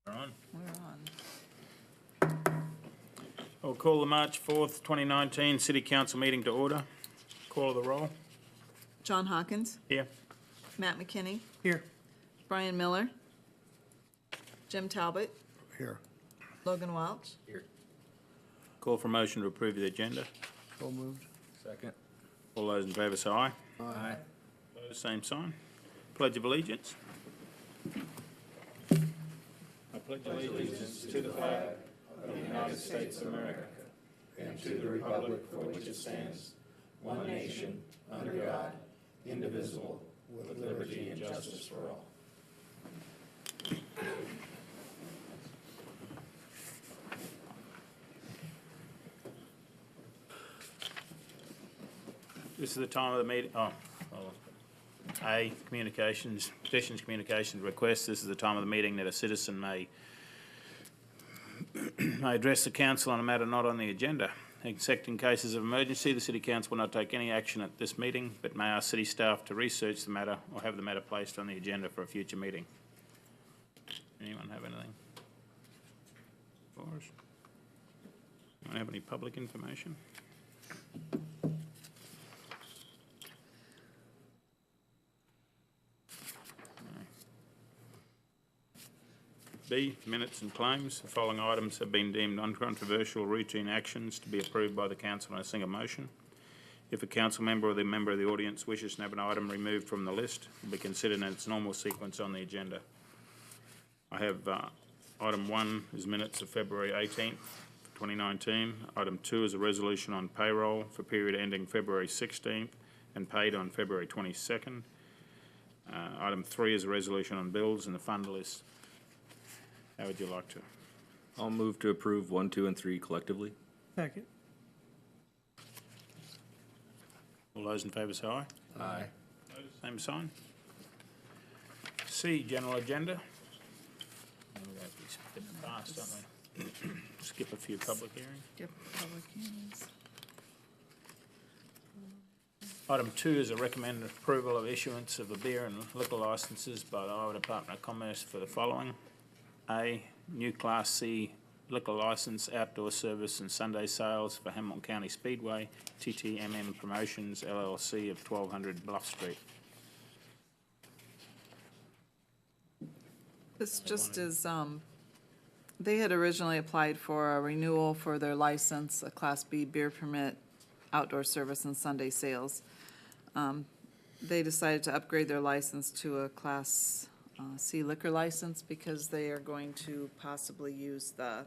We're on. We're on. I'll call the March 4th, 2019 City Council meeting to order. Call of the roll. John Hawkins, Here. Matt McKinney, Here. Brian Miller, Jim Talbot, Here. Logan Welch. Here. Call for motion to approve the agenda. So moved. Second. All those in favour say aye. Aye. Opposed, same sign. Pledge of allegiance. I pledge allegiance to the flag of the United States of America and to the republic for which it stands, one nation, under God, indivisible, with liberty and justice for all. This is the time of the meeting. Communications, petitions, communications, requests. This is the time of the meeting that a citizen may address the council on a matter not on the agenda. Except in cases of emergency, the City Council will not take any action at this meeting, but may ask City staff to research the matter or have the matter placed on the agenda for a future meeting. Anyone have anything for us? Anyone have any public information? B, minutes and claims. The following items have been deemed uncontroversial routine actions to be approved by the council in a single motion. If a council member or the member of the audience wishes to have an item removed from the list, it will be considered in its normal sequence on the agenda. I have item 1 is minutes of February 18th, 2019. Item 2 is a resolution on payroll for period ending February 16th and paid on February 22nd. Item 3 is a resolution on bills and the fund list. How would you like to? I'll move to approve 1, 2, and 3 collectively. Second. All those in favour say aye. Aye. Same sign. C, general agenda. We're going to skip fast, aren't we? Skip a few public hearings. Yep, public hearings. Item 2 is a recommended approval of issuance of a beer and liquor licences by the Iowa Department of Commerce for the following. A, new Class C liquor licence, outdoor service and Sunday sales for Hamilton County Speedway, TTMM Promotions LLC of 1200 Bluff Street. This just is, they had originally applied for a renewal for their license, a Class B beer permit, outdoor service and Sunday sales. They decided to upgrade their license to a Class C liquor license because they are going to possibly use the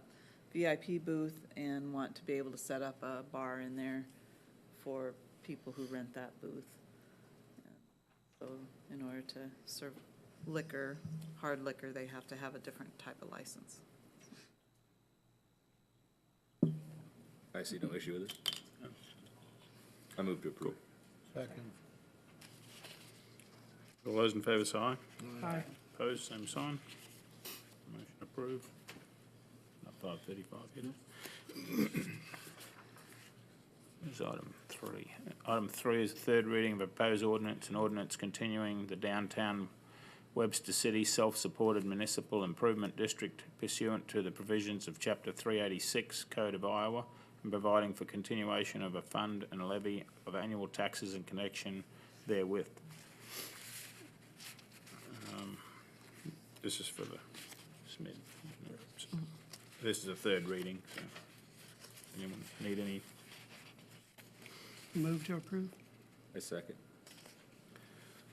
VIP booth and want to be able to set up a bar in there for people who rent that booth. So in order to serve liquor, hard liquor, they have to have a different type of license. I see no issue with it. I move to approve. Second. All those in favour say aye. Aye. Opposed, same sign. Motion approved. Not 535, is it? Here's item 3. Item 3 is the third reading of a proposed ordinance, an ordinance continuing the downtown Webster City Self-Supported Municipal Improvement District pursuant to the provisions of Chapter 386 Code of Iowa and providing for continuation of a fund and levy of annual taxes in connection therewith. This is for the SMID. This is the third reading. So anyone need any? Move to approve. I second.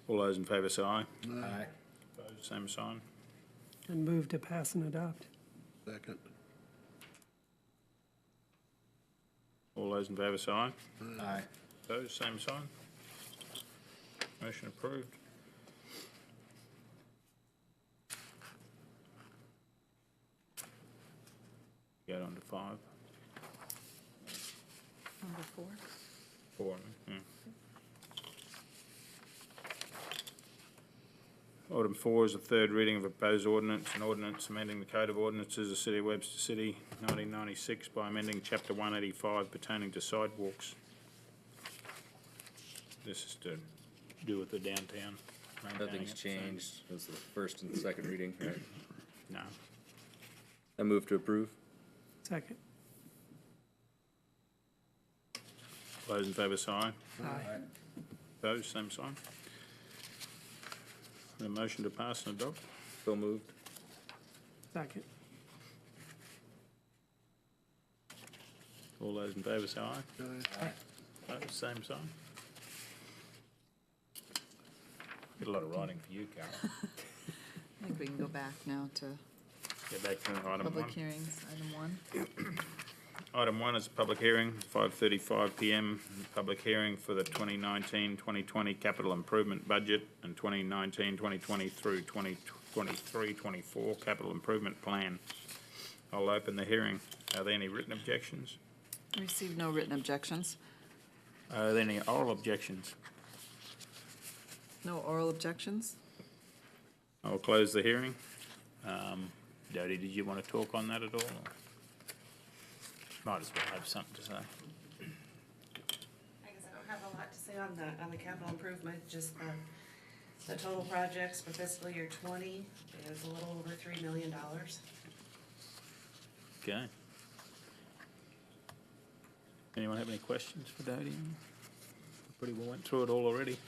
All those in favour say aye. Aye. Opposed, same sign. And move to pass and adopt. Second. All those in favour say aye. Aye. Opposed, same sign. Motion approved. Go on to 5. Number 4. 4. Yeah. Item 4 is the third reading of a proposed ordinance, an ordinance amending the Code of Ordinances of the City of Webster City, 1996, by amending Chapter 185 pertaining to sidewalks. This is to do with the downtown. maintaining Nothing's it, so- changed. It was the first and second reading, right? No. I move to approve. Second. All those in favour say aye. Aye. Opposed, same sign. A motion to pass and adopt. So moved. Second. All those in favour say aye. Opposed, same sign. Got a lot of writing for you, Carol. I think we can go back now to Get back to item public one. hearings, item one. Item one is a public hearing, 5:35 PM, public hearing for the 2019-2020 capital improvement budget and 2019-2020 through 2023-24 capital improvement plan. I'll open the hearing. Are there any written objections? Received no written objections. Are there any oral objections? No oral objections? I'll close the hearing. Dodie, did you want to talk on that at all? Or? Might as well have something to say. I guess I don't have a lot to say on the capital improvement, just the total projects for fiscal year 20 is a little over $3 million. Okay. Anyone have any questions for Dodie? Pretty well went through it all already.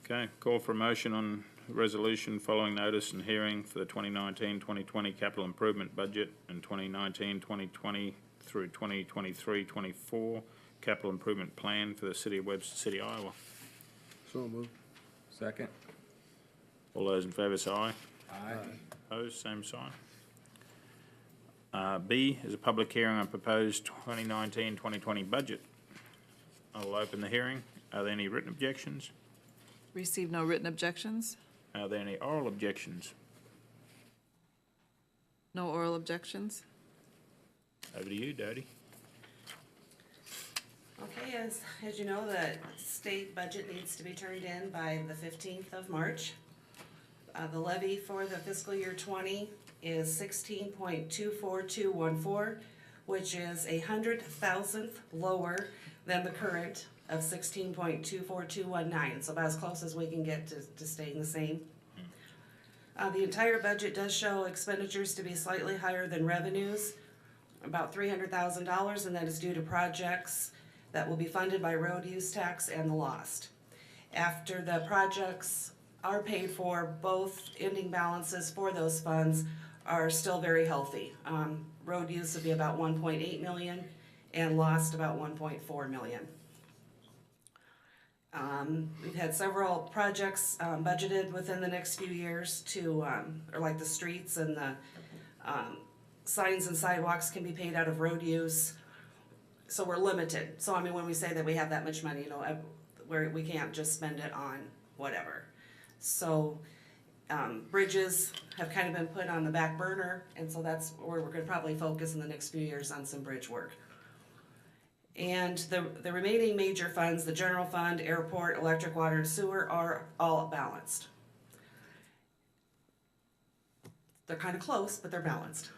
Okay, call for a motion on resolution following notice and hearing for the 2019-2020 capital improvement budget and 2019-2020 through 2023-24 capital improvement plan for the city of Webster City, Iowa. So moved. Second. All those in favour say aye. Aye. Opposed, same sign. B is a public hearing on proposed 2019-2020 budget. I'll open the hearing. Are there any written objections? Received no written objections. Are there any oral objections? No oral objections. Over to you, Dodie. Okay, as you know, the state budget needs to be turned in by the 15th of March. The levy for the fiscal year 20 is 16.24214, which is 100,000th lower than the current of 16.24219, so about as close as we can get to staying the same. The entire budget does show expenditures to be slightly higher than revenues, about $300,000, and that is due to projects that will be funded by road use tax and the lost. After the projects are paid for, both ending balances for those funds are still very healthy. Road use will be about 1.8 million and lost about 1.4 million. We've had several projects budgeted within the next few years to, or like the streets and the signs and sidewalks can be paid out of road use. So we're limited. So I mean, when we say that we have that much money, you know, we can't just spend it on whatever. So bridges have kind of been put on the back burner, and so that's where we're gonna probably focus in the next few years on some bridge work. And the remaining major funds, the general fund, airport, electric, water, and sewer, are all balanced. They're kind of close, but they're balanced,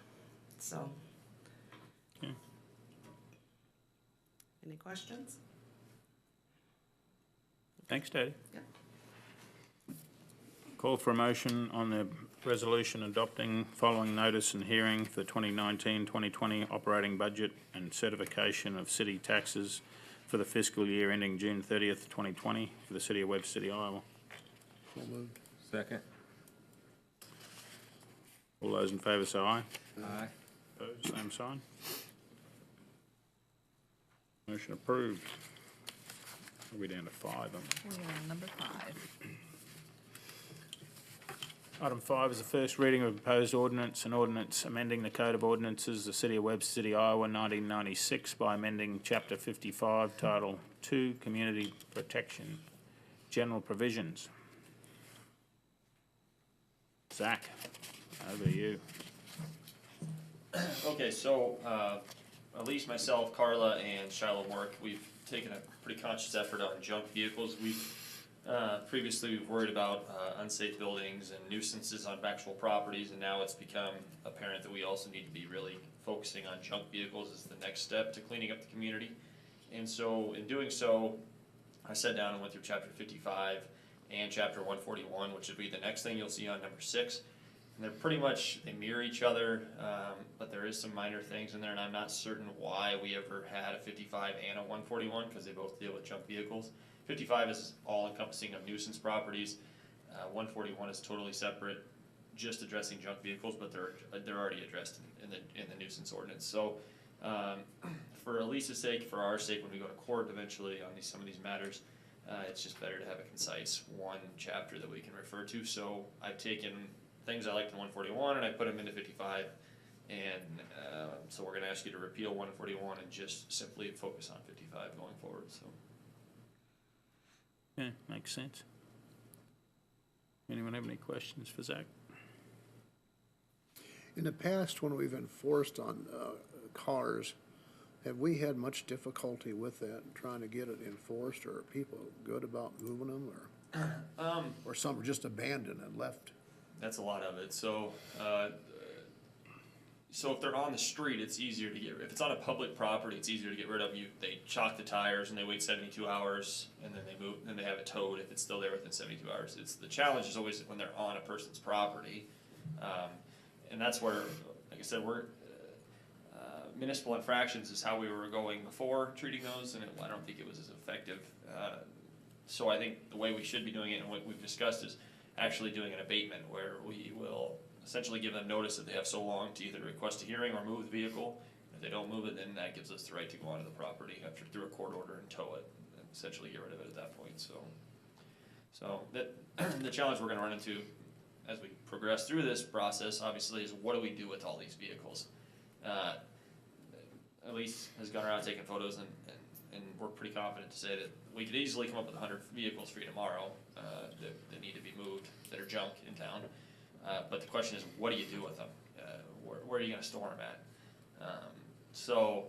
so. Okay. Any questions? Thanks, Dodie. Yep. Call for a motion on the resolution adopting following notice and hearing for the 2019-2020 operating budget and certification of city taxes for the fiscal year ending June 30th, 2020 for the city of Webster City, Iowa. So moved. Second. All those in favour say aye. Aye. Opposed, same sign. Motion approved. We're down to 5, aren't we? We are on number 5. Item 5 is the first reading of a proposed ordinance, an ordinance amending the Code of Ordinances of the City of Webster City, Iowa, 1996 by amending Chapter 55, Title 2, Community Protection, General Provisions. Zach, over to you. Okay, so Elise, myself, Carla, and Shiloh Work, we've taken a pretty conscious effort on junk vehicles. Previously we've worried about unsafe buildings and nuisances on actual properties, and now it's become apparent that we also need to be really focusing on junk vehicles as the next step to cleaning up the community. And so in doing so, I sat down and went through Chapter 55 and Chapter 141, which would be the next thing you'll see on number 6. they're pretty much, they mirror each other, but there is some minor things in there, and I'm not certain why we ever had a 55 and a 141, because they both deal with junk vehicles. 55 is all encompassing of nuisance properties, 141 is totally separate, just addressing junk vehicles, but they're already addressed in the nuisance ordinance. So, for Elisa's sake, for our sake, when we go to court eventually on some of these matters, it's just better to have a concise one chapter that we can refer to. So I've taken things I liked in 141 and I put them into 55, and so we're gonna ask you to repeal 141 and just simply focus on 55 going forward, so. Yeah, makes sense. Anyone have any questions for Zach? In the past, when we've enforced on cars, have we had much difficulty with that, trying to get it enforced, or are people good about moving them, or some are just abandoned and left? That's a lot of it, so, so if they're on the street, it's easier to get, if it's on a public property, it's easier to get rid of. They chock the tires and they wait 72 hours, and then they move, then they have it towed if it's still there within 72 hours. The challenge is always when they're on a person's property, and that's where, like I said, we're, municipal infractions is how we were going before treating those, and I don't think it was as effective. So I think the way we should be doing it, and what we've discussed, is actually doing an abatement where we will essentially give them notice that they have so long to either request a hearing or move the vehicle. If they don't move it, then that gives us the right to go onto the property after through a court order and tow it, and essentially get rid of it at that point. So that the challenge we're going to run into as we progress through this process, obviously, is what do we do with all these vehicles? Elise has gone around taking photos, and we're pretty confident to say that we could easily come up with 100 vehicles for you tomorrow that need to be moved, that are junk in town. But the question is, what do you do with them? Where are you going to store them at? So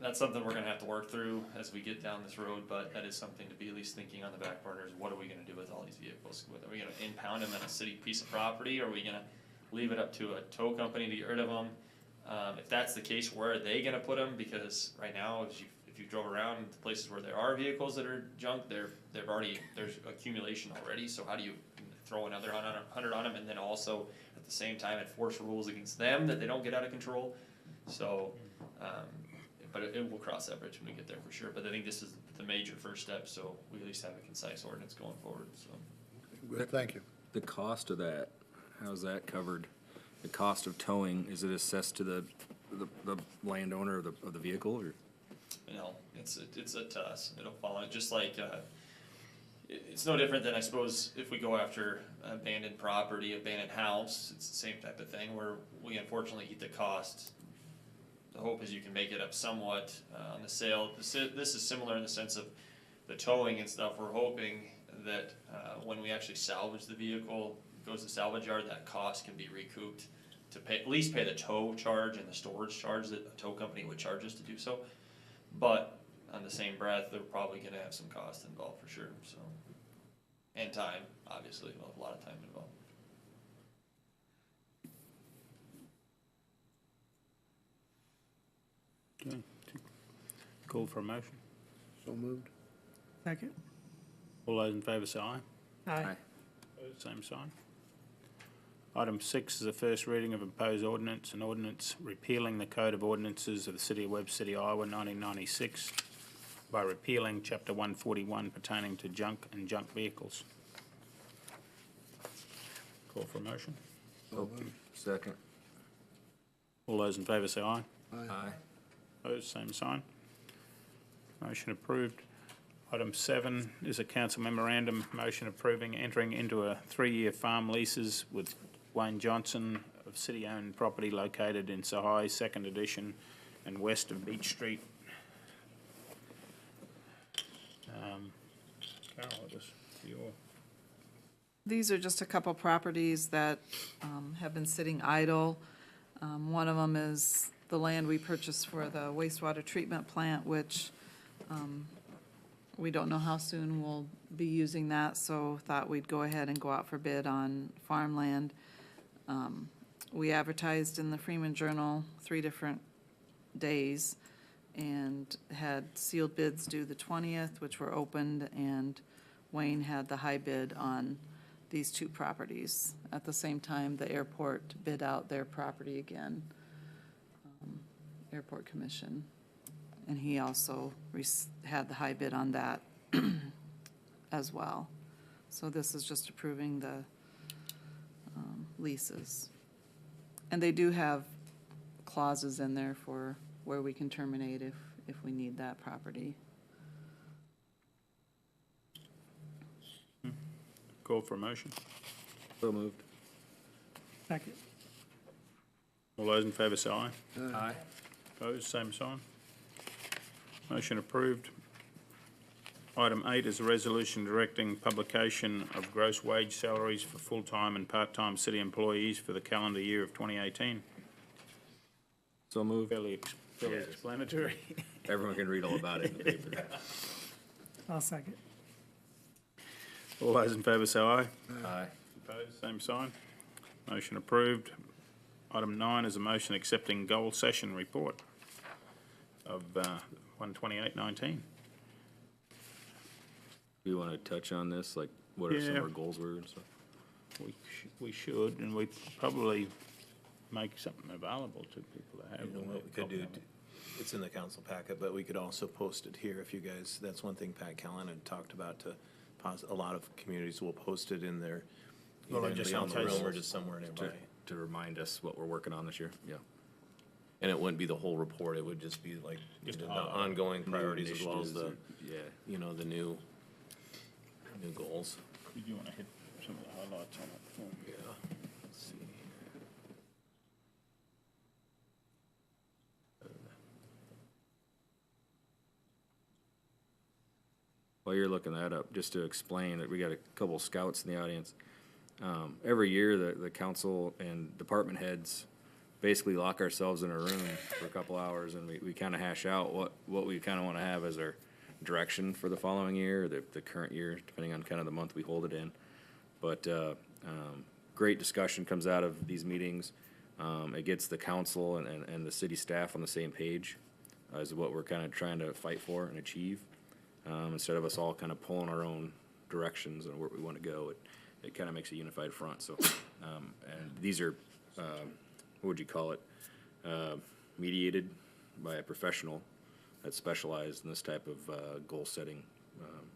that's something we're going to have to work through as we get down this road, but that is something to be at least thinking on the back burner is what are we going to do with all these vehicles? Are we going to impound them in a city piece of property, or are we going to leave it up to a tow company to get rid of them? If that's the case, where are they going to put them? Because right now, if you drove around the places where there are vehicles that are junk, there's accumulation already. So how do you throw another 100 on them, and then also at the same time enforce rules against them that they don't get out of control? So, but it will cross that bridge when we get there for sure. But I think this is the major first step, so we at least have a concise ordinance going forward. So, Good, thank you. The cost of that, how's that covered? The cost of towing, is it assessed to the landowner of the vehicle, or? you know, it's to us. It'll follow, just like, it's no different than, I suppose, if we go after abandoned property, abandoned house, it's the same type of thing, where we unfortunately eat the cost. The hope is you can make it up somewhat on the sale. This is similar in the sense of the towing and stuff. We're hoping that when we actually salvage the vehicle, goes to salvage yard, that cost can be recouped to at least pay the tow charge and the storage charge that a tow company would charge us to do so. But on the same breath, they're probably gonna have some cost involved for sure, so. And time, obviously, we'll have a lot of time involved. Okay. Call for a motion. So moved. Second? All those in favour say aye. Aye. Same sign. Item 6 is a first reading of a proposed ordinance, an ordinance repealing the Code of Ordinances of the City of Webster City, Iowa, 1996, by repealing Chapter 141 pertaining to junk and junk vehicles. Call for a motion. So moved. Second. All those in favour say aye. Aye. Opposed, same sign. Motion approved. Item 7 is a council memorandum, motion approving entering into a 3-year farm leases with Wayne Johnson of city-owned property located in Sahai, 2nd edition, and west of Beach Street. Carol, it was your... These are just a couple properties that have been sitting idle. One of them is the land we purchased for the wastewater treatment plant, which we don't know how soon we'll be using that, so thought we'd go ahead and go out for bid on farmland. We advertised in the Freeman Journal 3 different days and had sealed bids due the 20th, which were opened, and Wayne had the high bid on these two properties. At the same time, the airport bid out their property again, Airport Commission. And he also had the high bid on that as well. So this is just approving the leases. And they do have clauses in there for where we can terminate if we need that property. Call for a motion. So moved. Second. All those in favour say aye. Aye. Opposed, same sign. Motion approved. Item 8 is a resolution directing publication of gross wage salaries for full-time and part-time city employees for the calendar year of 2018. So moved. Fairly explanatory. Everyone can read all about it in the paper. I'll second. All those in favour say aye. Aye. Opposed, same sign. Motion approved. Item 9 is a motion accepting goal session report of 1/28/19. Do you want to touch on this, like what are some Yeah. of our goals were and stuff? We should, and we probably make something available to people that have. You know what we could do, it's in the council packet, but we could also post it here if you guys, that's one thing Pat Callan had talked about, to a lot of communities will post it in their, Well, either in just the in on the room case. or just somewhere nearby. To remind us what we're working on this year, yeah. And it wouldn't be the whole report, it would just be like Just the highlight ongoing priorities as well as the, Yeah. you know, the new goals. Did you want to hit some of the highlights on it for me? Yeah. Let's see. While you're looking that up, just to explain that we got a couple scouts in the audience. Every year, the council and department heads basically lock ourselves in a room for a couple hours, and we kind of hash out what we kind of want to have as our direction for the following year, the current year, depending on kind of the month we hold it in. But great discussion comes out of these meetings. It gets the council and the city staff on the same page as what we're kind of trying to fight for and achieve. Instead of us all kind of pulling our own directions and where we want to go, it kind of makes a unified front. So, and these are, what would you call it? Mediated by a professional that's specialized in this type of goal-setting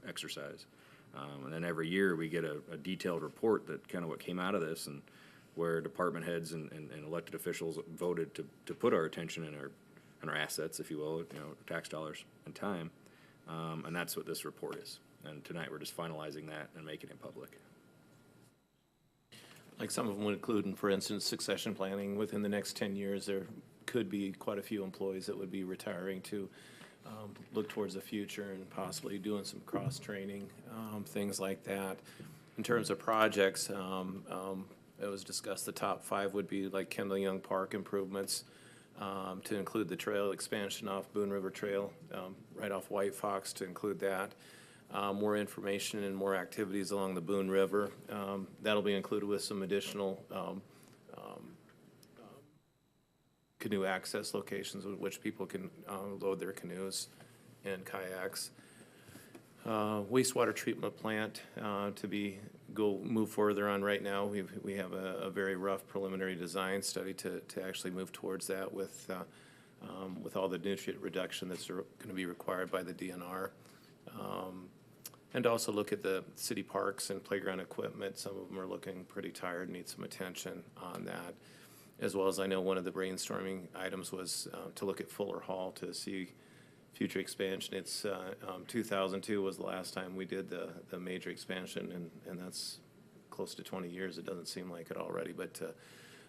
exercise. And then every year we get a detailed report that kind of what came out of this and where department heads and elected officials voted to put our attention in our assets, if you will, you know, tax dollars and time. And that's what this report is. And tonight we're just finalizing that and making it public. Like some of them would include, for instance, succession planning. Within the next 10 years, there could be quite a few employees that would be retiring to look towards the future and possibly doing some cross-training, things like that. In terms of projects, it was discussed the top 5 would be like Kendall Young Park improvements, to include the trail expansion off Boone River Trail, right off White Fox, to include that. More information and more activities along the Boone River. That'll be included with some additional canoe access locations with which people can load their canoes and kayaks. Wastewater treatment plant to move further on right now. We have a very rough preliminary design study to actually move towards that with all the nutrient reduction that's going to be required by the DNR. And also look at the city parks and playground equipment. Some of them are looking pretty tired, need some attention on that. As well as I know one of the brainstorming items was to look at Fuller Hall to see future expansion. It's 2002 was the last time we did the major expansion, and that's close to 20 years. It doesn't seem like it already, but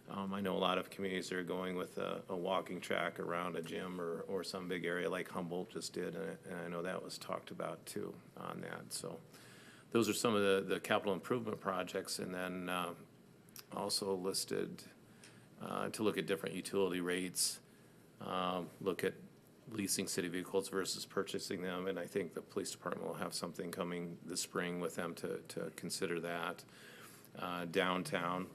I know a lot of communities are going with a walking track around a gym or some big area like Humboldt just did, and I know that was talked about too on that. So those are some of the capital improvement projects, and then also listed to look at different utility rates, look at leasing city vehicles versus purchasing them, and I think the police department will have something coming this spring with them to consider that. Downtown,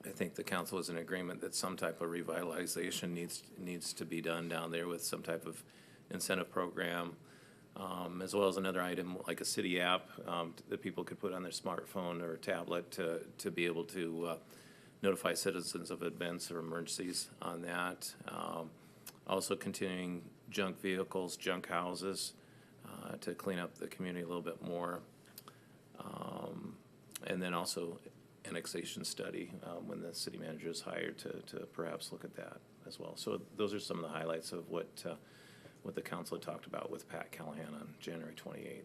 I think the council is in agreement that some type of revitalization needs to be done down there with some type of incentive program. as well as another item like a city app that people could put on their smartphone or tablet to be able to notify citizens of events or emergencies on that. Also continuing junk vehicles, junk houses, to clean up the community a little bit more. And then also annexation study, when the city manager is hired to perhaps look at that as well. So those are some of the highlights of what the council had talked about with Pat Callahan on January 28th.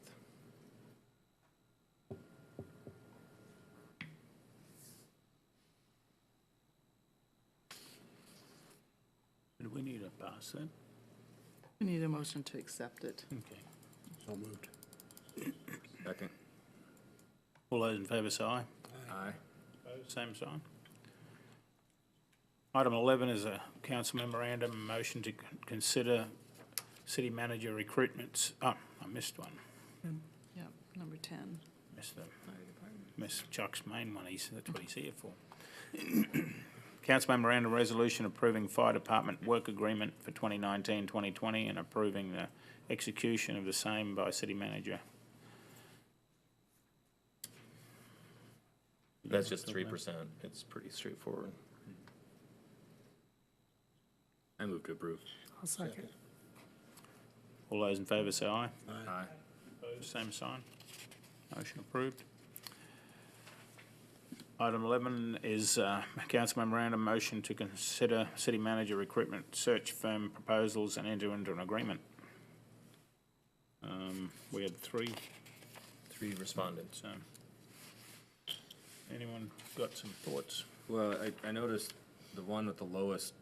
Do we need to pass that? We need a motion to accept it. Okay. So moved. Second. All those in favour say aye. Aye. Opposed, same sign. Item 11 is a council memorandum, motion to consider city manager recruitments. Oh, I missed one. Yep, number 10. Missed Chuck's main one, that's what he's here for. Council memorandum resolution approving fire department work agreement for 2019-2020 and approving the execution of the same by city manager. That's just 3%. It's pretty straightforward. I move to approve. I'll second. All those in favour say aye. Aye. Opposed, same sign. Motion approved. Item 11 is council memorandum, motion to consider city manager recruitment search firm proposals and enter into an agreement. We had three Respondents. Anyone got some thoughts? Well, I noticed the one with the lowest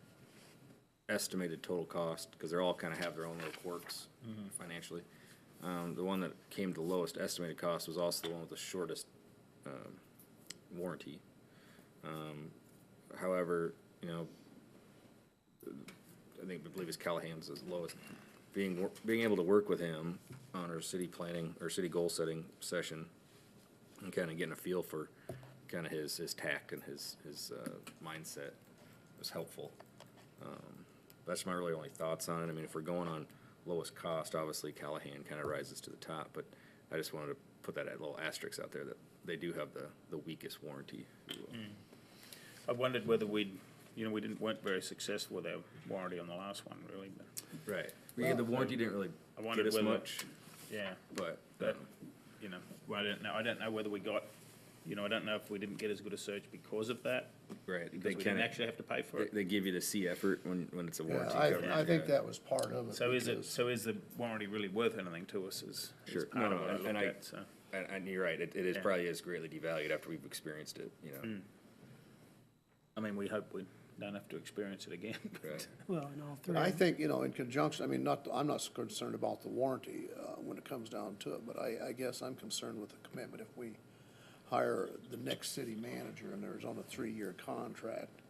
estimated total cost, because they're all kind of have their own little quirks financially. The one that came to the lowest estimated cost was also the one with the shortest warranty. However, you know, I believe it's Callahan's is lowest. Being able to work with him on our city planning or city goal setting session, and kind of getting a feel for kind of his tact and his mindset was helpful. That's my really only thoughts on it. I mean, if we're going on lowest cost, obviously Callahan kind of rises to the top, but I just wanted to put that little asterisk out there that they do have the weakest warranty, if you will. I wondered whether we weren't very successful with our warranty on the last one, really, but. Right. Yeah, the warranty didn't really I wondered get us whether- much, Yeah, but, you know, well, I don't know whether we got, I don't know if we didn't get as good a search because of that, right. because They we didn't kinda, actually have to pay for it. they give you the C effort when it's a Yeah, warranty coverage. I think that was part of it. So is because- the warranty really worth anything to us is Sure. part No, of what I no, looked and at, so. And you're right, it is Yeah. probably is greatly devalued after we've experienced it, you know. I mean, we hope we don't have to experience it again, but. Right. Well, in all three. I think, in conjunction, I mean, I'm not so concerned about the warranty, when it comes down to it, but I guess I'm concerned with the commitment. If we hire the next city manager and there's on a 3-year contract,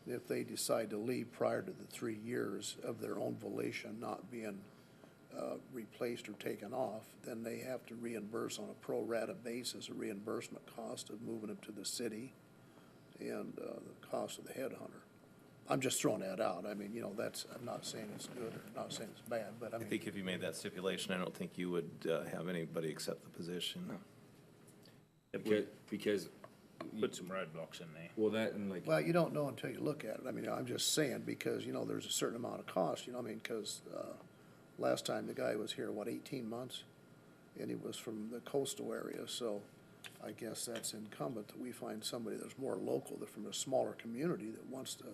if they decide to leave prior to the 3 years of their own volition, not being, replaced or taken off, then they have to reimburse on a pro rata basis, a reimbursement cost of moving them to the city and, the cost of the headhunter. I'm just throwing that out. I mean, I'm not saying it's good or not saying it's bad, but I I mean. think if you made that stipulation, I don't think you would have anybody accept the position. Because, Put some roadblocks in there. well, that and like, Well, you don't know until you look at it. I mean, I'm just saying, because, there's a certain amount of cost, because, last time the guy was here, 18 months? And he was from the coastal area, so I guess that's incumbent that we find somebody that's more local, that from a smaller community that wants to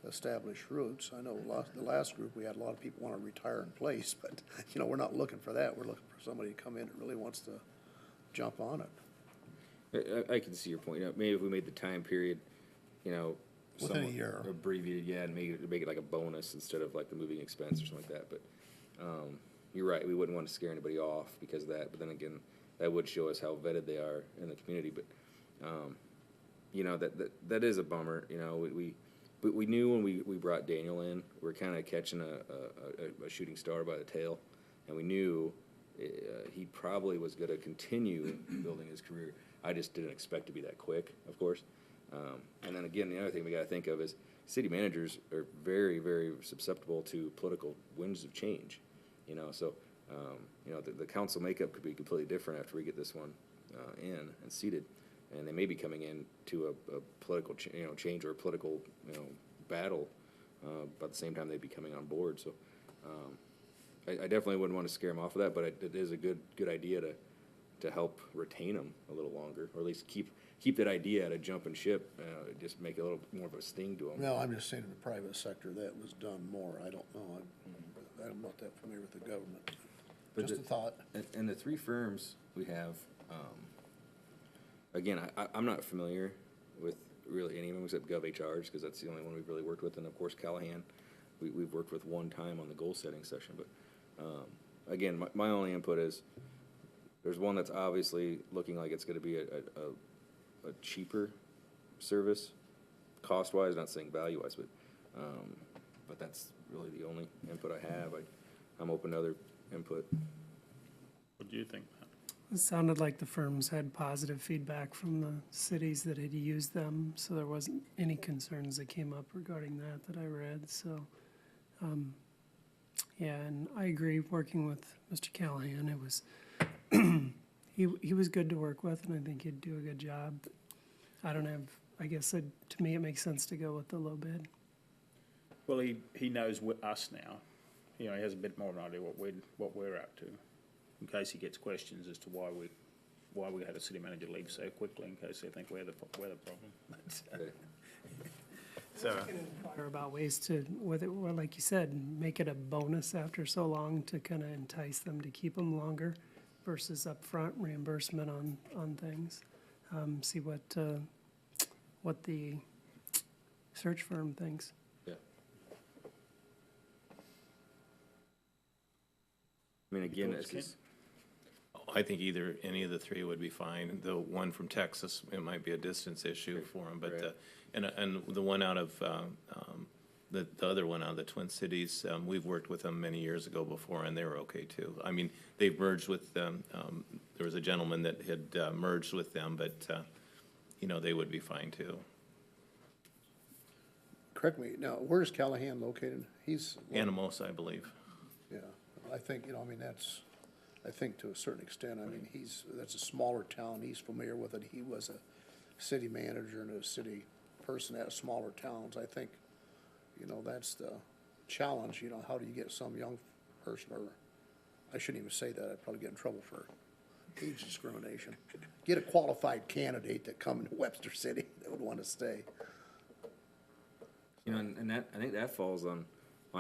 establish roots. I know the last group, we had a lot of people want to retire in place, but, we're not looking for that. We're looking for somebody to come in that really wants to jump on it. I can see your point. Maybe if we made the time period, Within a somewhat year. abbreviated, yeah, and make it like a bonus instead of like the moving expense or something like that. But you're right. We wouldn't want to scare anybody off because of that. But then again, that would show us how vetted they are in the community. But that is a bummer. We knew when we brought Daniel in, we were kind of catching a shooting star by the tail, and we knew he probably was going to continue building his career. I just didn't expect to be that quick, of course. And then again, the other thing we got to think of is city managers are very, very susceptible to political winds of change. So You know, the council makeup could be completely different after we get this one, in and seated. And they may be coming in to a political, change or a political, battle, but at the same time they'd be coming on board, so, I definitely wouldn't want to scare them off of that, but it is a good idea to help retain them a little longer, or at least keep that idea at a jumping ship, just make it a little more of a sting to them. No, I'm just saying in the private sector that was done more. I don't know. I'm not that familiar with the government. But Just a thought. And the three firms we have, again, I'm not familiar with really any of them except GovHRs, because that's the only one we've really worked with, and of course Callahan, we've worked with one time on the goal setting session, but, again, my only input is, there's one that's obviously looking like it's gonna be a cheaper service, cost-wise, not saying value-wise, but that's really the only input I have. I'm open to other input. What do you think, Matt? It sounded like the firms had positive feedback from the cities that had used them, so there wasn't any concerns that came up regarding that I read, so. Yeah, and I agree, working with Mr. Callahan, it was, he was good to work with, and I think he'd do a good job. I don't have, I guess, to me, it makes sense to go with the low bid. Well, he knows us now. He has a bit more of an idea what we're up to, in case he gets questions as to why we had a city manager leave so quickly, in case they think we're the problem. So, Inquire about ways to, whether, well, like you said, make it a bonus after so long to kind of entice them to keep them longer versus upfront reimbursement on things. See what the search firm thinks. Yeah. I mean, again, it's just, I think either, any of the three would be fine. The one from Texas, it might be a distance issue for them, but, Right. And the one out of, the other one out of the Twin Cities, we've worked with them many years ago before, and they were okay too. I mean, they've merged with them, there was a gentleman that had merged with them, but, they would be fine too. Correct me, now, where's Callahan located? He's, Animos, I believe. yeah, I think, I think to a certain extent, that's a smaller town, he's familiar with it. He was a city manager and a city person at smaller towns. I think, that's the challenge, how do you get some young person, or, I shouldn't even say that, I'd probably get in trouble for age discrimination. Get a qualified candidate that come into Webster City that would want to stay. and that, I think that falls on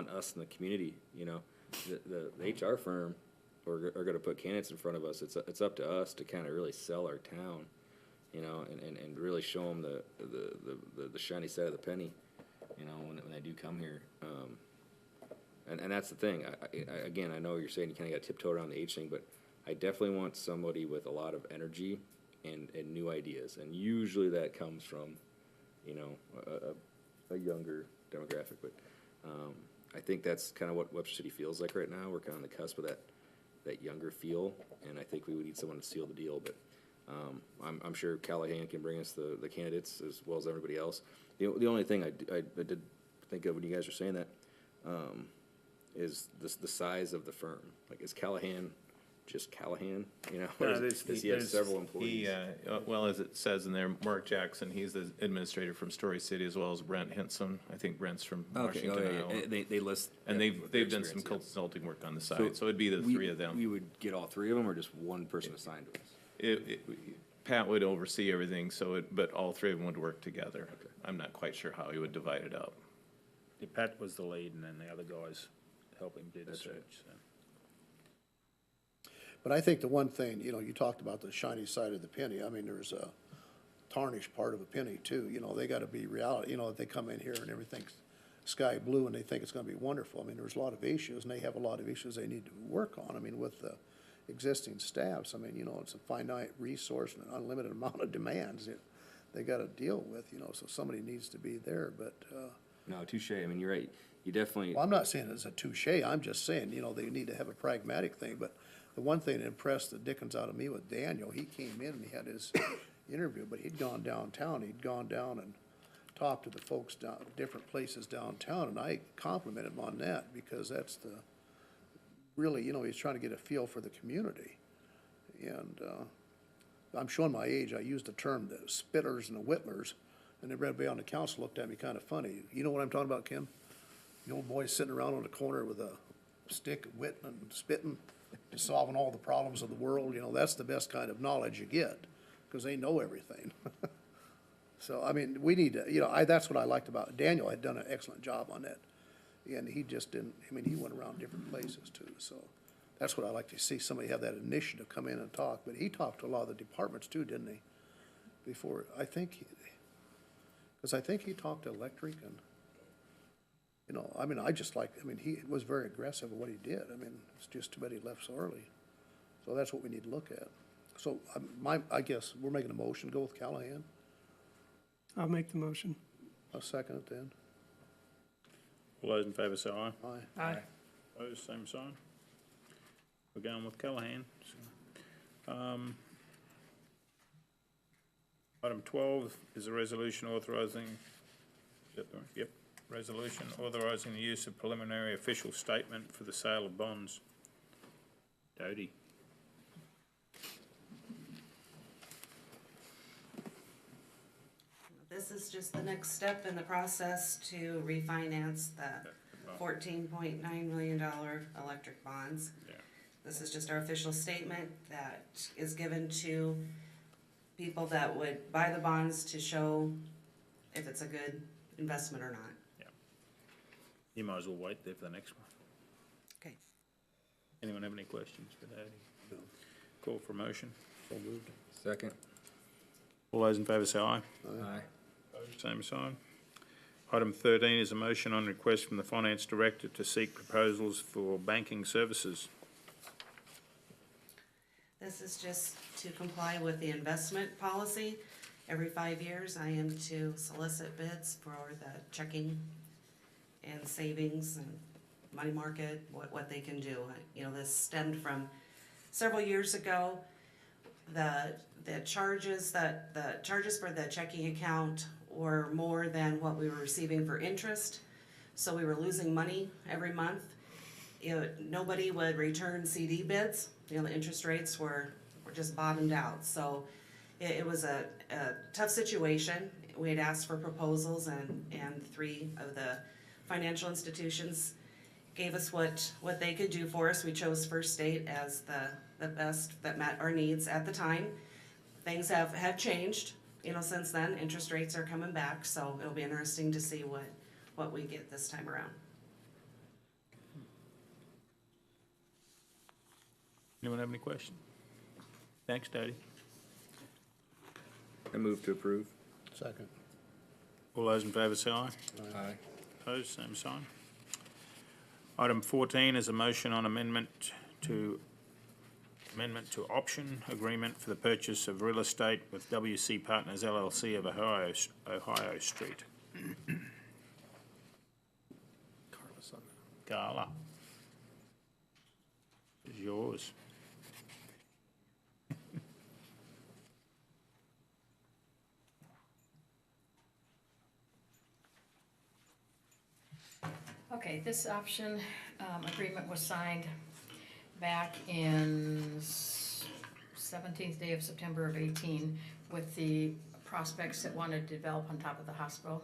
us in the community, the HR firm are gonna put candidates in front of us. It's up to us to kind of really sell our town, and really show them the shiny side of the penny, when they do come here. And that's the thing. Again, I know you're saying you kind of got tiptoe around the age thing, but I definitely want somebody with a lot of energy and new ideas. And usually that comes from, a younger demographic. But I think that's kind of what Webster City feels like right now. We're kind of on the cusp of that younger feel, and I think we would need someone to seal the deal. But I'm sure Callahan can bring us the candidates as well as everybody else. The only thing I did think of when you guys were saying that is the size of the firm. Like, is Callahan just Callahan? No, Does he have several employees? Well, as it says in there, Mark Jackson, he's the administrator from Story City, as well as Brent Henson. I think Brent's from Okay, Washington, Iowa. They list. And their they've done some experience, consulting work on the side, so it'd be the three of them. We would get all three of them, or just one person assigned to us? Pat would oversee everything, but all three of them would work together. I'm not quite sure how he would divide it up. Yeah, Pat was the lead, and then the other guys help him do the That's right. search, so. But I think the one thing, you talked about the shiny side of the penny. There's a tarnished part of a penny too. They gotta be reality, if they come in here and everything's sky blue and they think it's gonna be wonderful. There's a lot of issues, and they have a lot of issues they need to work on. With the existing staffs, it's a finite resource and an unlimited amount of demands they gotta deal with, so somebody needs to be there, but, No, touche. You're right. You definitely. well, I'm not saying it's a touche, I'm just saying, they need to have a pragmatic thing, but the one thing that impressed the dickens out of me with Daniel, he came in and he had his interview, but he'd gone downtown, he'd gone down and talked to the folks different places downtown, and I complimented him on that, because that's the really, you know, he's trying to get a feel for the community. And, I'm showing my age, I used the term the spitters and the whittlers, and everybody on the council looked at me kind of funny. You know what I'm talking about, Kim? The old boys sitting around on the corner with a stick, whitting and spitting, just solving all the problems of the world, you know, that's the best kind of knowledge you get, because they know everything. So, I mean, we need to, you know, that's what I liked about, Daniel had done an excellent job on that. And he just didn't, I mean, he went around different places too, so that's what I like to see, somebody have that initiative come in and talk. But he talked to a lot of the departments too, didn't he? Before, I think, because I think he talked to electric and, you know, I mean, he was very aggressive in what he did. I mean, it's just too bad he left so early. So that's what we need to look at. So, I guess we're making a motion to go with Callahan. I'll make the motion. I'll second it then. All those in favour say aye. Aye. Aye. Opposed, same sign. We're going with Callahan. So, item 12 is a resolution authorising, resolution authorising the use of preliminary official statement for the sale of bonds. Dodie. This is just the next step in the process to refinance the $14.9 million electric bonds. Yeah. This is just our official statement that is given to people that would buy the bonds to show if it's a good investment or not. You might as well wait there for the next one. Okay. Anyone have any questions for Dodie? No. Call for a motion. So moved. Second. All those in favour say aye. Aye. Opposed, same sign. Item 13 is a motion on request from the Finance Director to seek proposals for banking services. This is just to comply with the investment policy. Every 5 years, I am to solicit bids for the checking and savings and money market, what they can do. You know, this stemmed from several years ago. The charges for the checking account were more than what we were receiving for interest, so we were losing money every month. You know, nobody would return CD bids. You know, the interest rates were just bottomed out. So it was a tough situation. We had asked for proposals, and 3 of the financial institutions gave us what they could do for us. We chose First State as the best that met our needs at the time. Things have changed, you know, since then. Interest rates are coming back, so it'll be interesting to see what we get this time around. Anyone have any questions? Thanks, Dodie. I move to approve. Second. All those in favour say aye. Aye. Opposed, same sign. Item 14 is a motion on amendment to option agreement for the purchase of real estate with WC Partners LLC of Ohio Street. Carla's on Carla. Is yours. Okay, this option agreement was signed back in 17th day of September of 18 with the prospects that wanted to develop on top of the hospital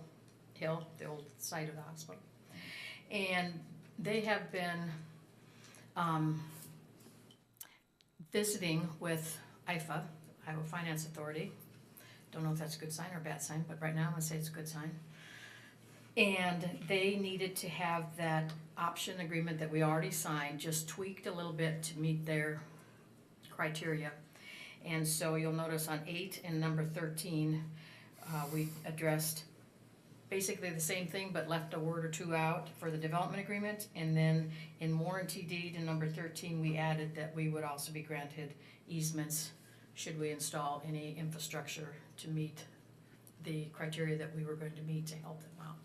hill, the old site of the hospital. And they have been visiting with IFA, Iowa Finance Authority. Don't know if that's a good sign or a bad sign, but right now I'm gonna say it's a good sign. And they needed to have that option agreement that we already signed, just tweaked a little bit to meet their criteria. And so you'll notice on 8 and number 13, we addressed basically the same thing, but left a word or 2 out for the development agreement. And then in warranty deed in number 13, we added that we would also be granted easements should we install any infrastructure to meet the criteria that we were going to meet to help them out.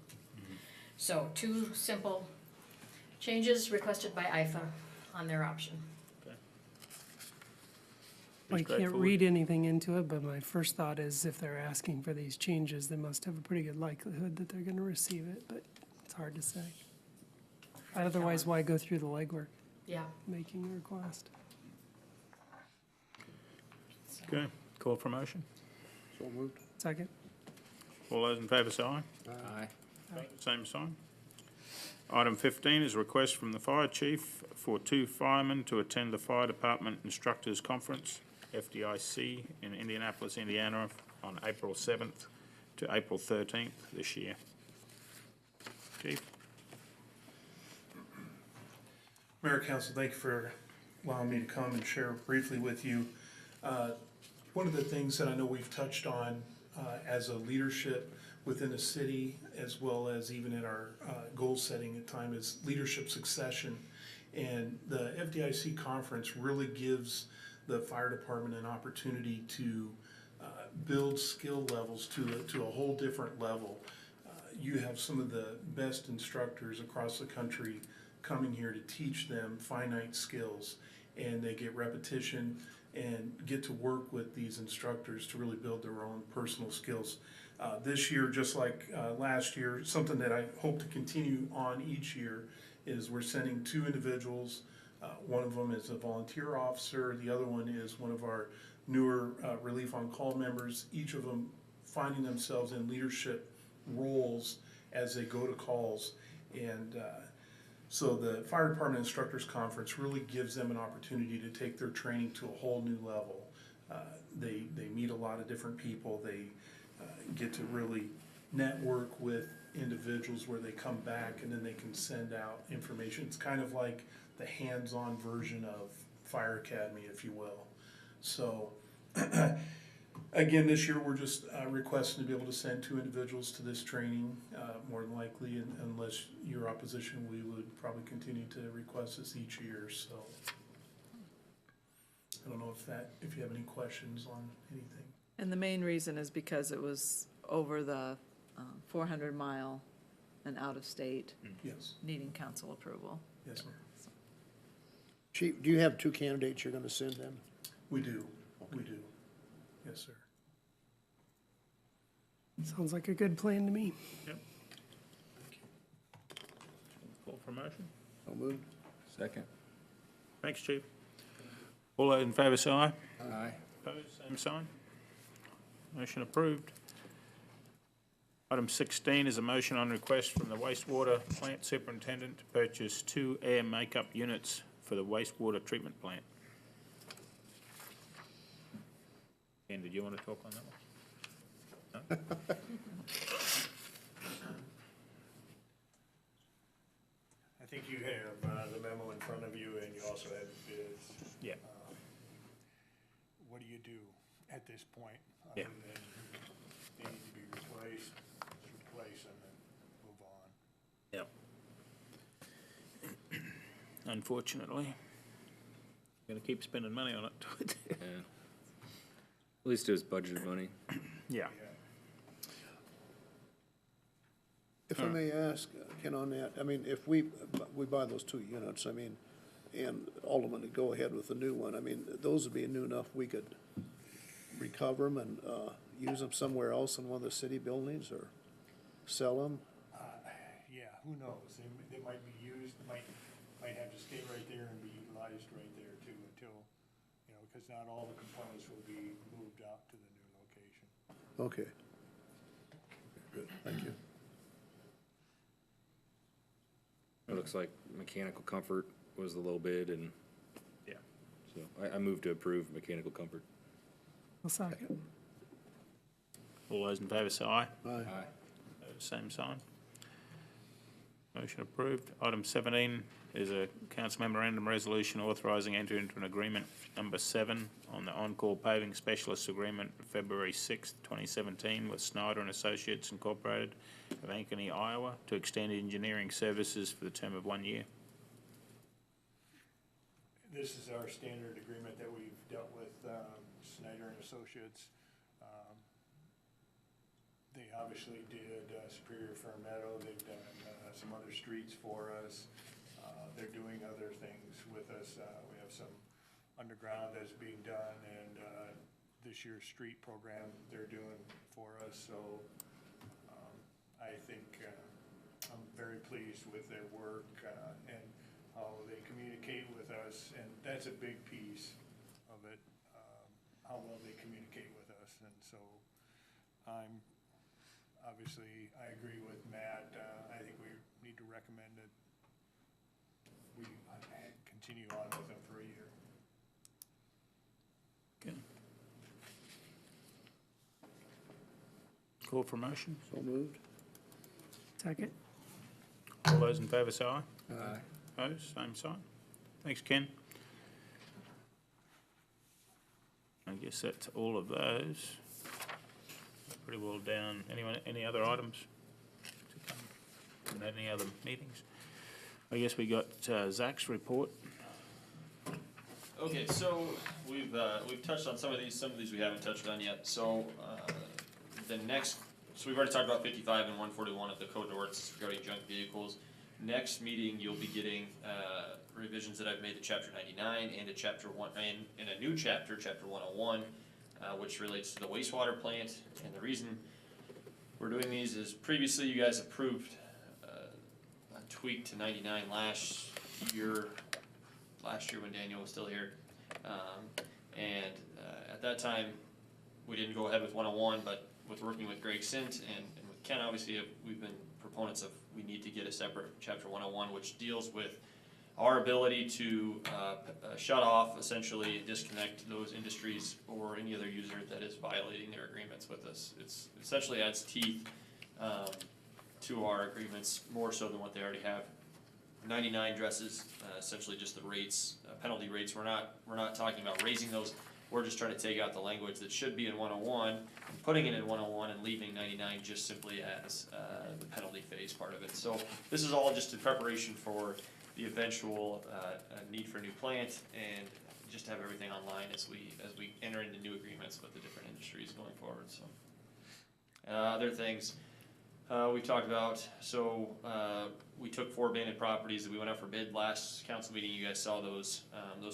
So 2 simple changes requested by IFA on their option. I can't Straightforward. read anything into it, but my first thought is if they're asking for these changes, they must have a pretty good likelihood that they're gonna receive it, but it's hard to say. Otherwise, why go through the legwork? Yeah. making a request. Okay, call for motion. So moved. Second? All those in favour say aye. Aye. Same sign. Item 15 is a request from the fire chief for 2 firemen to attend the Fire Department Instructors Conference, FDIC, in Indianapolis, Indiana, on April 7th to April 13th this year. Chief? Mayor, Council, thank you for allowing me to come and share briefly with you. One of the things that I know we've touched on as a leadership within the city, as well as even in our goal setting at time, is leadership succession. And the FDIC conference really gives the fire department an opportunity to build skill levels to a whole different level. You have some of the best instructors across the country coming here to teach them finite skills, and they get repetition and get to work with these instructors to really build their own personal skills. This year, just like last year, something that I hope to continue on each year is we're sending 2 individuals. One of them is a volunteer officer, the other one is one of our newer relief on call members, each of them finding themselves in leadership roles as they go to calls. And so the Fire Department Instructors Conference really gives them an opportunity to take their training to a whole new level. They meet a lot of different people. They get to really network with individuals where they come back and then they can send out information. It's kind of like the hands-on version of Fire Academy, if you will. So again, this year we're just requesting to be able to send 2 individuals to this training. More than likely, unless your opposition, we would probably continue to request this each year. So I don't know if you have any questions on anything. And the main reason is because it was over the 400-mile and out of state, Yes, needing council approval. yes, ma'am. Chief, do you have 2 candidates you're gonna send them? We do, we do. Yes, sir. Sounds like a good plan to me. Yep. Call for motion. So moved. Second? Thanks, Chief. All those in favour say aye. Aye. Opposed, same sign. Motion approved. Item 16 is a motion on request from the wastewater plant superintendent to purchase 2 air makeup units for the wastewater treatment plant. Ken, did you want to talk on that one? No? I think you have the memo in front of you, and you also have the bids. Yeah. What do you do at this point? Yeah. Other than they need to be replaced, just replace them and move on. Yep. Unfortunately. Gonna keep spending money on it. Yeah. At least it was budgeted money. Yeah. If I may ask, Ken, on that, I mean, if we buy those 2 units, I mean, and ultimately go ahead with the new one, I mean, those would be new enough, we could recover them and use them somewhere else in one of the city buildings or sell them? Yeah, who knows? They might be used, might have to stay right there and be utilized right there too until, because not all the components will be moved out to the new location. Okay. Good, thank you. It looks like mechanical comfort was the low bid, and Yeah. so I move to approve mechanical comfort. I'll second. All those in favour say aye. Aye. Same sign. Motion approved. Item 17 is a council memorandum resolution authorising entry into an agreement number 7 on the on-call paving specialist agreement of February 6th, 2017 with Snyder and Associates Incorporated of Ankeny, Iowa to extend engineering services for the term of 1 year. This is our standard agreement that we've dealt with Snyder and Associates. They obviously did Superior Firm Meadow. They've done some other streets for us. They're doing other things with us. We have some underground that's being done, and this year's street program they're doing for us. So I think I'm very pleased with their work, and how they communicate with us, and that's a big piece of it, how well they communicate with us. And so obviously, I agree with Matt. I think we need to recommend that we continue on with them for a year. Okay. Call for motion. So moved. Second? All those in favour say aye. Aye. Opposed, same sign. Thanks, Ken. I guess that's all of those. Pretty well down. Anyone, any other items to come? Haven't had any other meetings? I guess we got Zach's report. Okay, so we've touched on some of these we haven't touched on yet. So we've already talked about 55 and 141 of the code of ordinances regarding junk vehicles. Next meeting, you'll be getting revisions that I've made to chapter 99 and to chapter 1, and a new chapter, chapter 101, which relates to the wastewater plant. And the reason we're doing these is previously you guys approved a tweak to 99 last year when Daniel was still here. At that time, we didn't go ahead with 101, but with working with Greg Sint and with Ken, obviously, we've been proponents of we need to get a separate chapter 101, which deals with our ability to shut off, essentially disconnect those industries or any other user that is violating their agreements with us. It's essentially adds teeth to our agreements more so than what they already have. 99 addresses essentially just the rates, penalty rates. We're not talking about raising those. We're just trying to take out the language that should be in 101 and putting it in 101 and leaving 99 just simply as the penalty phase part of it. So this is all just in preparation for the eventual need for a new plant and just to have everything online as we enter into new agreements with the different industries going forward. So other things we've talked about. So we took 4 abandoned properties that we went out for bid last council meeting. You guys saw those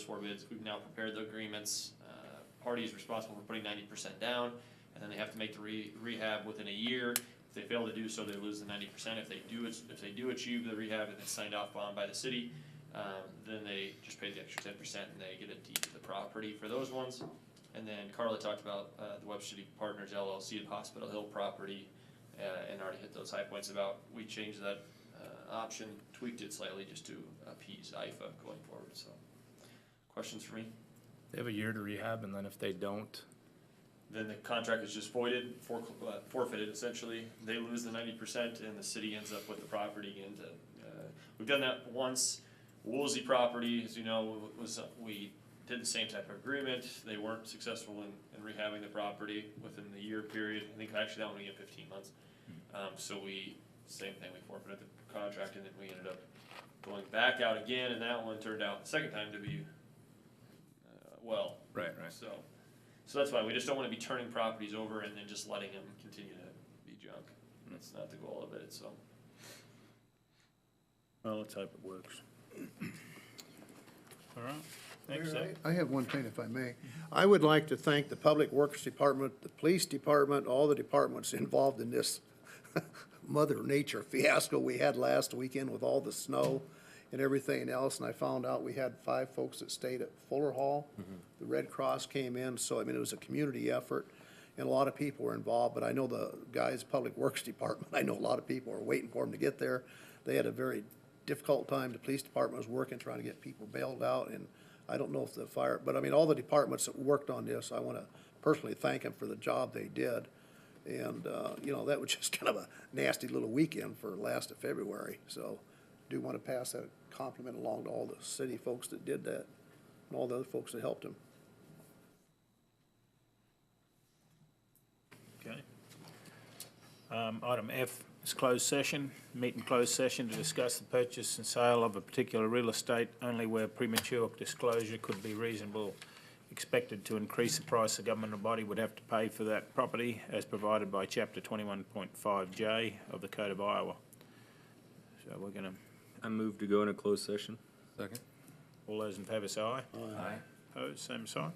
4 bids. We've now prepared the agreements. Parties responsible for putting 90% down, and then they have to make the rehab within a year. If they fail to do so, they lose the 90%. If they do achieve the rehab and it's signed off on by the city, then they just pay the extra 10% and they get a deed to the property for those ones. And then Carla talked about the Webster City Partners LLC at Hospital Hill property, and already hit those high points about we changed that option, tweaked it slightly just to appease IFA going forward. So, questions for me? They have a year to rehab, and then if they don't, then the contract is just voided, forfeited essentially. They lose the 90% and the city ends up with the property again. We've done that once. Woolsey property, as you know, we did the same type of agreement. They weren't successful in rehabbing the property within the year period. I think actually that one we get 15 months. So same thing, we forfeited the contract and then we ended up going back out again, and that one turned out the second time to be well. right. So that's why we just don't want to be turning properties over and then just letting them continue to be junk. That's not the goal of it, so. Well, let's hope it works. All right. Thanks, Zach. I have one thing, if I may. I would like to thank the Public Works Department, the Police Department, all the departments involved in this Mother Nature fiasco we had last weekend with all the snow and everything else. And I found out we had 5 folks that stayed at Fuller Hall. The Red Cross came in, so I mean, it was a community effort. And a lot of people were involved, but I know the guys, Public Works Department, I know a lot of people were waiting for them to get there. They had a very difficult time. The police department was working, trying to get people bailed out, and I don't know if the fire, but I mean, all the departments that worked on this, I want to personally thank them for the job they did. And, you know, that was just kind of a nasty little weekend for last of February. So do want to pass that compliment along to all the city folks that did that and all the other folks that helped them. Okay. Item F is closed session. Meet in closed session to discuss the purchase and sale of a particular real estate only where premature disclosure could be reasonable expected to increase the price the government or body would have to pay for that property as provided by Chapter 21.5J of the Code of Iowa. So we're going to... I move to go into closed session. Second. All those in favour say aye. Aye. Opposed, same sign.